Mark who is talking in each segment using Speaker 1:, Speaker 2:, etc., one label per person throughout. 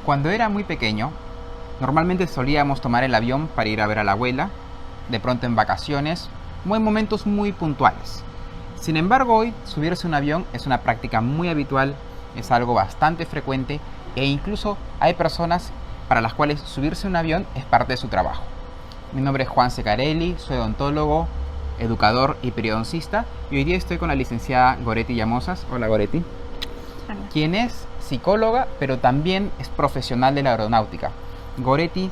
Speaker 1: Cuando era muy pequeño, normalmente solíamos tomar el avión para ir a ver a la abuela, de pronto en vacaciones o en momentos muy puntuales. Sin embargo, hoy subirse a un avión es una práctica muy habitual, es algo bastante frecuente e incluso hay personas para las cuales subirse a un avión es parte de su trabajo. Mi nombre es Juan Secarelli, soy odontólogo, educador y periodoncista y hoy día estoy con la licenciada Goretti Llamosas. Hola Goretti.
Speaker 2: Hola.
Speaker 1: Quien es psicóloga pero también es profesional de la aeronáutica. Goretti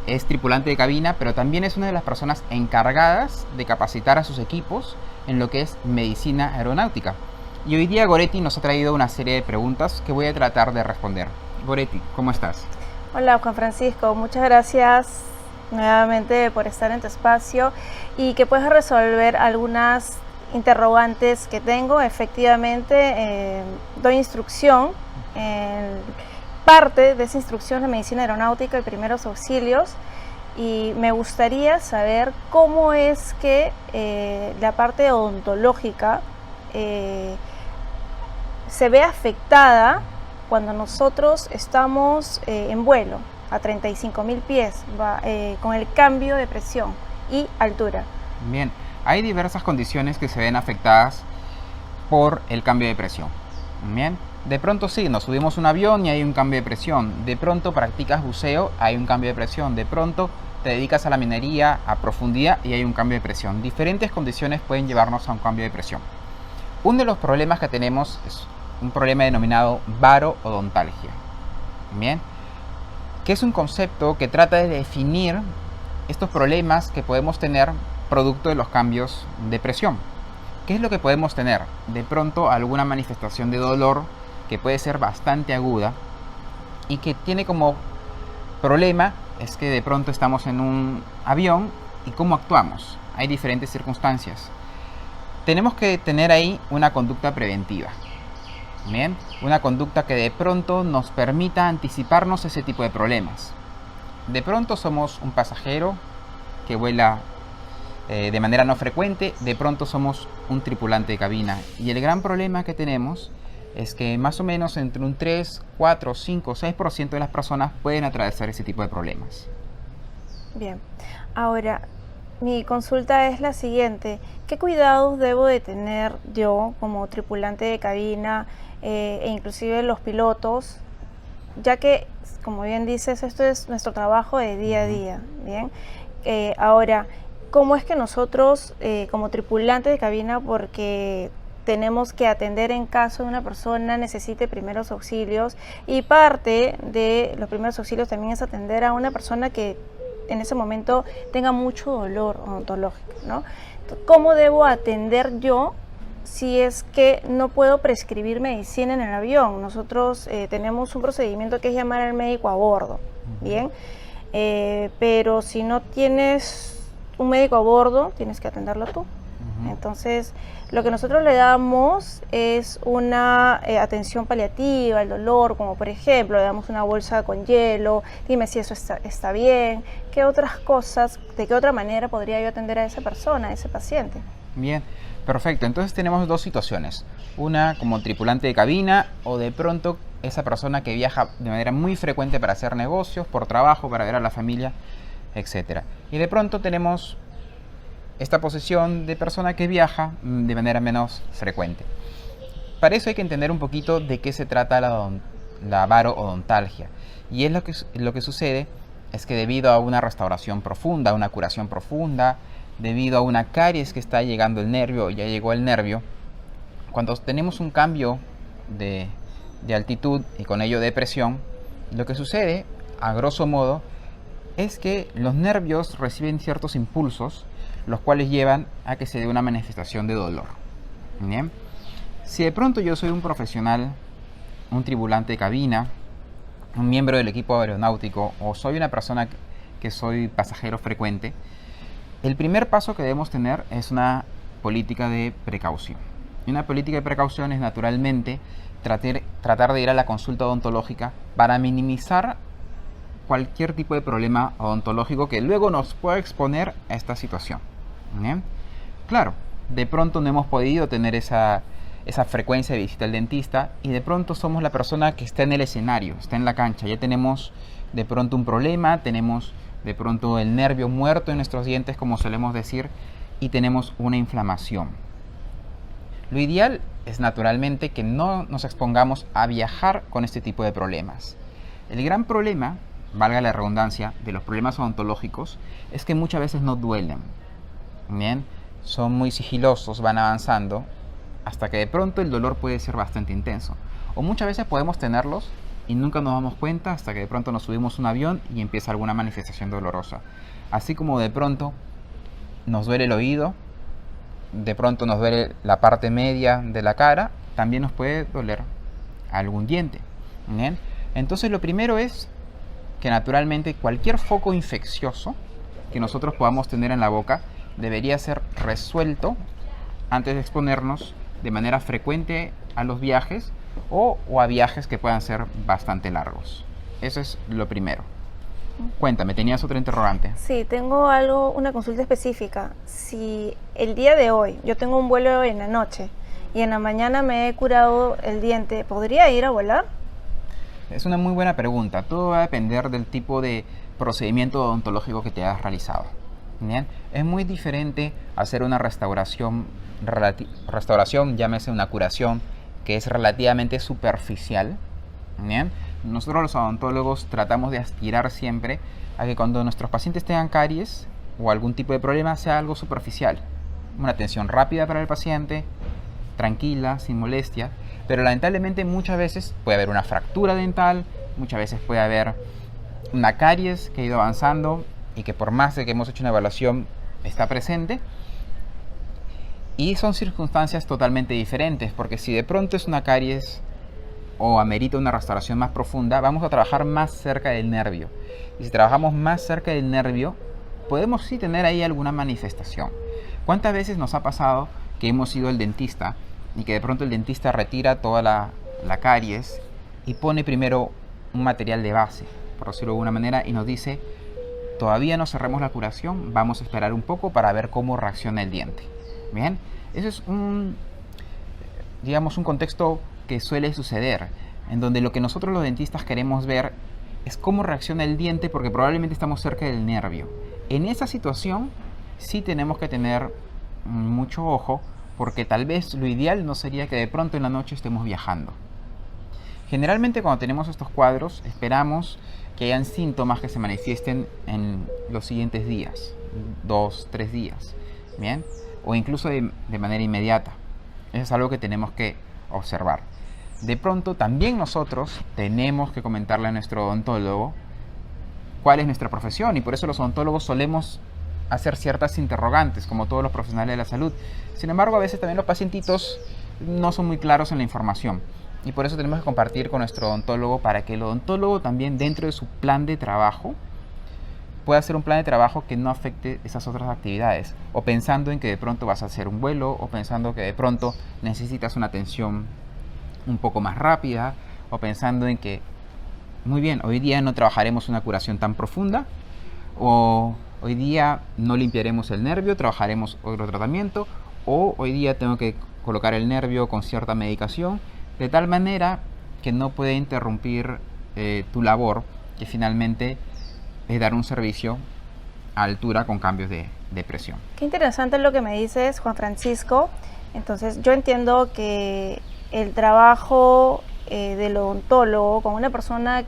Speaker 1: es tripulante de cabina, pero también es una de las personas encargadas de capacitar a sus equipos en lo que es medicina aeronáutica. Y hoy día Goretti nos ha traído una serie de preguntas que voy a tratar de responder. Goretti, ¿cómo estás?
Speaker 2: Hola Juan Francisco, muchas gracias nuevamente por estar en tu espacio y que puedas resolver algunas interrogantes que tengo. Efectivamente, doy instrucción, parte de esa instrucción de medicina aeronáutica y primeros auxilios, y me gustaría saber cómo es que la parte odontológica se ve afectada cuando nosotros estamos en vuelo a 35.000 pies con el cambio de presión y altura.
Speaker 1: Bien, hay diversas condiciones que se ven afectadas por el cambio de presión. Bien, de pronto sí, nos subimos a un avión y hay un cambio de presión. De pronto practicas buceo, hay un cambio de presión. De pronto te dedicas a la minería a profundidad y hay un cambio de presión. Diferentes condiciones pueden llevarnos a un cambio de presión. Uno de los problemas que tenemos es un problema denominado varoodontalgia. Bien, que es un concepto que trata de definir estos problemas que podemos tener producto de los cambios de presión. ¿Qué es lo que podemos tener? De pronto alguna manifestación de dolor que puede ser bastante aguda y que tiene como problema es que de pronto estamos en un avión y cómo actuamos. Hay diferentes circunstancias. Tenemos que tener ahí una conducta preventiva. Bien, una conducta que de pronto nos permita anticiparnos ese tipo de problemas. De pronto somos un pasajero que vuela de manera no frecuente, de pronto somos un tripulante de cabina. Y el gran problema que tenemos es que más o menos entre un 3, 4, 5, 6% de las personas pueden atravesar ese tipo de problemas.
Speaker 2: Bien, ahora mi consulta es la siguiente: ¿qué cuidados debo de tener yo como tripulante de cabina e inclusive los pilotos? Ya que, como bien dices, esto es nuestro trabajo de día a día, ¿bien? Ahora, ¿cómo es que nosotros como tripulante de cabina, porque tenemos que atender en caso de una persona necesite primeros auxilios, y parte de los primeros auxilios también es atender a una persona que en ese momento tenga mucho dolor odontológico, ¿no? ¿Cómo debo atender yo si es que no puedo prescribir medicina en el avión? Nosotros tenemos un procedimiento que es llamar al médico a bordo, ¿bien? Pero si no tienes un médico a bordo, tienes que atenderlo tú. Entonces, lo que nosotros le damos es una atención paliativa al dolor, como por ejemplo, le damos una bolsa con hielo, dime si eso está bien, qué otras cosas, de qué otra manera podría yo atender a esa persona, a ese paciente.
Speaker 1: Bien, perfecto. Entonces tenemos dos situaciones. Una como tripulante de cabina o de pronto esa persona que viaja de manera muy frecuente para hacer negocios, por trabajo, para ver a la familia, etc. Y de pronto tenemos esta posición de persona que viaja de manera menos frecuente. Para eso hay que entender un poquito de qué se trata la varoodontalgia. Y es lo que sucede es que debido a una restauración profunda, una curación profunda, debido a una caries que está llegando el nervio, ya llegó el nervio, cuando tenemos un cambio de altitud y con ello de presión, lo que sucede, a grosso modo, es que los nervios reciben ciertos impulsos, los cuales llevan a que se dé una manifestación de dolor. ¿Bien? Si de pronto yo soy un profesional, un tripulante de cabina, un miembro del equipo aeronáutico o soy una persona que soy pasajero frecuente, el primer paso que debemos tener es una política de precaución. Y una política de precaución es naturalmente tratar de ir a la consulta odontológica para minimizar cualquier tipo de problema odontológico que luego nos pueda exponer a esta situación. ¿Bien? Claro, de pronto no hemos podido tener esa esa frecuencia de visita al dentista y de pronto somos la persona que está en el escenario, está en la cancha, ya tenemos de pronto un problema, tenemos de pronto el nervio muerto en nuestros dientes, como solemos decir, y tenemos una inflamación. Lo ideal es naturalmente que no nos expongamos a viajar con este tipo de problemas. El gran problema, valga la redundancia, de los problemas odontológicos es que muchas veces no duelen. Bien, son muy sigilosos, van avanzando hasta que de pronto el dolor puede ser bastante intenso. O muchas veces podemos tenerlos y nunca nos damos cuenta hasta que de pronto nos subimos a un avión y empieza alguna manifestación dolorosa. Así como de pronto nos duele el oído, de pronto nos duele la parte media de la cara, también nos puede doler algún diente. ¿Bien? Entonces lo primero es que naturalmente cualquier foco infeccioso que nosotros podamos tener en la boca debería ser resuelto antes de exponernos de manera frecuente a los viajes o a viajes que puedan ser bastante largos. Eso es lo primero. Cuéntame, ¿tenías otra interrogante?
Speaker 2: Sí, tengo una consulta específica. Si el día de hoy yo tengo un vuelo en la noche y en la mañana me he curado el diente, ¿podría ir a volar?
Speaker 1: Es una muy buena pregunta. Todo va a depender del tipo de procedimiento odontológico que te hayas realizado. ¿Bien? Es muy diferente hacer una restauración, llámese una curación, que es relativamente superficial. ¿Bien? Nosotros los odontólogos tratamos de aspirar siempre a que cuando nuestros pacientes tengan caries o algún tipo de problema sea algo superficial. Una atención rápida para el paciente, tranquila, sin molestia, pero lamentablemente muchas veces puede haber una fractura dental, muchas veces puede haber una caries que ha ido avanzando y que por más de que hemos hecho una evaluación está presente. Y son circunstancias totalmente diferentes, porque si de pronto es una caries o amerita una restauración más profunda, vamos a trabajar más cerca del nervio. Y si trabajamos más cerca del nervio, podemos sí tener ahí alguna manifestación. ¿Cuántas veces nos ha pasado que hemos ido al dentista y que de pronto el dentista retira toda la caries y pone primero un material de base, por decirlo de alguna manera, y nos dice: todavía no cerremos la curación, vamos a esperar un poco para ver cómo reacciona el diente? Bien, eso es un contexto que suele suceder, en donde lo que nosotros los dentistas queremos ver es cómo reacciona el diente, porque probablemente estamos cerca del nervio. En esa situación sí tenemos que tener mucho ojo, porque tal vez lo ideal no sería que de pronto en la noche estemos viajando. Generalmente cuando tenemos estos cuadros esperamos que hayan síntomas que se manifiesten en los siguientes días, 2, 3 días, ¿bien? O incluso de manera inmediata. Eso es algo que tenemos que observar. De pronto también nosotros tenemos que comentarle a nuestro odontólogo cuál es nuestra profesión, y por eso los odontólogos solemos hacer ciertas interrogantes, como todos los profesionales de la salud. Sin embargo, a veces también los pacientitos no son muy claros en la información, y por eso tenemos que compartir con nuestro odontólogo, para que el odontólogo también, dentro de su plan de trabajo, pueda hacer un plan de trabajo que no afecte esas otras actividades, o pensando en que de pronto vas a hacer un vuelo, o pensando que de pronto necesitas una atención un poco más rápida, o pensando en que, muy bien, hoy día no trabajaremos una curación tan profunda, o hoy día no limpiaremos el nervio, trabajaremos otro tratamiento, o hoy día tengo que colocar el nervio con cierta medicación, de tal manera que no puede interrumpir tu labor, que finalmente es dar un servicio a altura con cambios de presión.
Speaker 2: Qué interesante lo que me dices, Juan Francisco. Entonces yo entiendo que el trabajo del odontólogo con una persona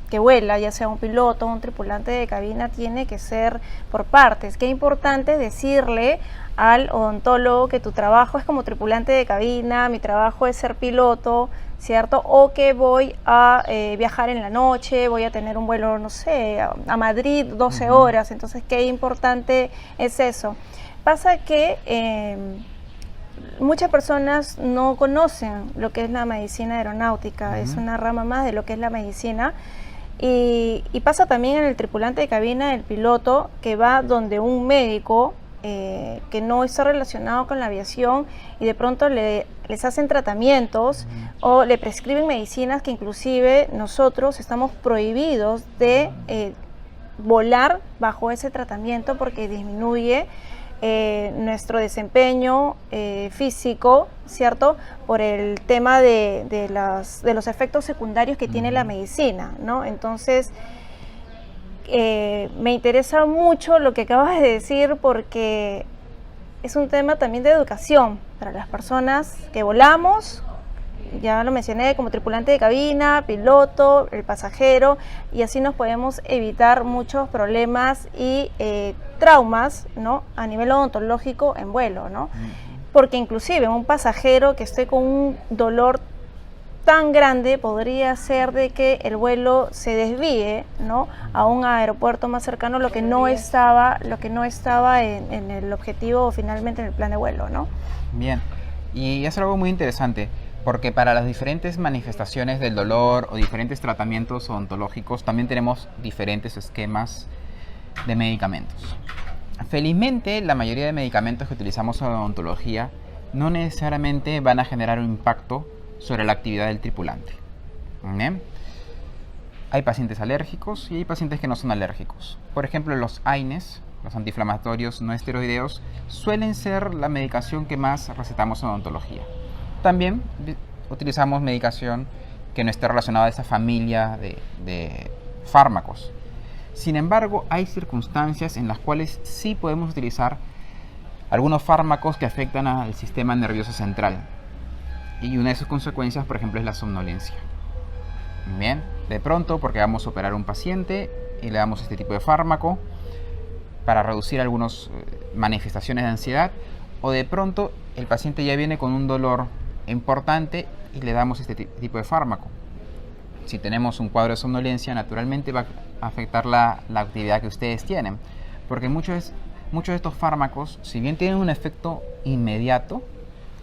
Speaker 2: que vuela, ya sea un piloto o un tripulante de cabina, tiene que ser por partes. Qué importante decirle al odontólogo que tu trabajo es como tripulante de cabina, mi trabajo es ser piloto, ¿cierto? O que voy a viajar en la noche, voy a tener un vuelo, no sé, a Madrid 12 horas, entonces qué importante es eso. Pasa que muchas personas no conocen lo que es la medicina aeronáutica, es una rama más de lo que es la medicina. Y pasa también en el tripulante de cabina, el piloto, que va donde un médico que no está relacionado con la aviación, y de pronto les hacen tratamientos o le prescriben medicinas que inclusive nosotros estamos prohibidos de volar bajo ese tratamiento, porque disminuye nuestro desempeño físico, ¿cierto? Por el tema de los efectos secundarios que tiene la medicina, ¿no? Entonces, me interesa mucho lo que acabas de decir porque es un tema también de educación para las personas que volamos. Ya lo mencioné, como tripulante de cabina, piloto, el pasajero, y así nos podemos evitar muchos problemas y traumas, ¿no? A nivel odontológico en vuelo, ¿no? Porque inclusive un pasajero que esté con un dolor tan grande podría ser de que el vuelo se desvíe, ¿no? A un aeropuerto más cercano, lo que no estaba en el objetivo o finalmente en el plan de vuelo, ¿no?
Speaker 1: Bien, y es algo muy interesante, porque para las diferentes manifestaciones del dolor o diferentes tratamientos odontológicos también tenemos diferentes esquemas de medicamentos. Felizmente, la mayoría de medicamentos que utilizamos en odontología no necesariamente van a generar un impacto sobre la actividad del tripulante. ¿Bien? Hay pacientes alérgicos y hay pacientes que no son alérgicos. Por ejemplo, los AINES, los antiinflamatorios no esteroideos, suelen ser la medicación que más recetamos en odontología. También utilizamos medicación que no esté relacionada a esa familia de fármacos. Sin embargo, hay circunstancias en las cuales sí podemos utilizar algunos fármacos que afectan al sistema nervioso central. Y una de sus consecuencias, por ejemplo, es la somnolencia. Bien, de pronto, porque vamos a operar a un paciente y le damos este tipo de fármaco para reducir algunas manifestaciones de ansiedad, o de pronto el paciente ya viene con un dolor importante y le damos este tipo de fármaco. Si tenemos un cuadro de somnolencia, naturalmente va a afectar la actividad que ustedes tienen, porque muchos de estos fármacos, si bien tienen un efecto inmediato,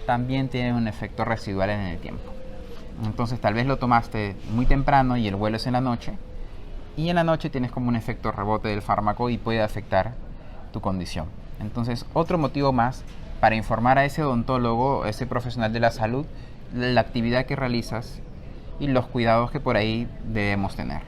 Speaker 1: también tienen un efecto residual en el tiempo. Entonces tal vez lo tomaste muy temprano y el vuelo es en la noche, y en la noche tienes como un efecto rebote del fármaco y puede afectar tu condición. Entonces, otro motivo más para informar a ese odontólogo, a ese profesional de la salud, la actividad que realizas y los cuidados que por ahí debemos tener.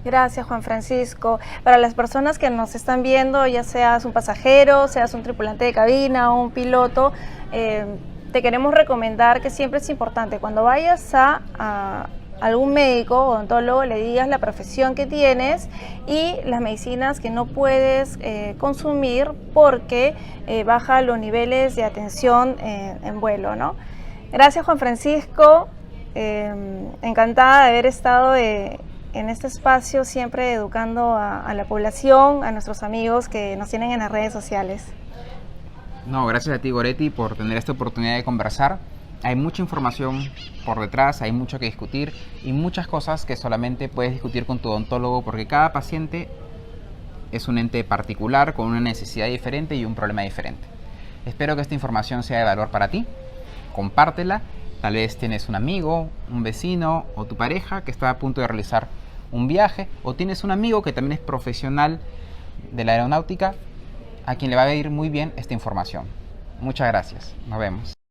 Speaker 2: Gracias, Juan Francisco. Para las personas que nos están viendo, ya seas un pasajero, seas un tripulante de cabina o un piloto, te queremos recomendar que siempre es importante cuando vayas a algún médico o odontólogo le digas la profesión que tienes y las medicinas que no puedes consumir porque baja los niveles de atención en vuelo, ¿no? Gracias, Juan Francisco. Encantada de haber estado en este espacio, siempre educando a la población, a nuestros amigos que nos tienen en las redes sociales.
Speaker 1: No, gracias a ti, Goretti, por tener esta oportunidad de conversar. Hay mucha información por detrás, hay mucho que discutir y muchas cosas que solamente puedes discutir con tu odontólogo porque cada paciente es un ente particular con una necesidad diferente y un problema diferente. Espero que esta información sea de valor para ti. Compártela. Tal vez tienes un amigo, un vecino o tu pareja que está a punto de realizar un viaje, o tienes un amigo que también es profesional de la aeronáutica a quien le va a ir muy bien esta información. Muchas gracias. Nos vemos.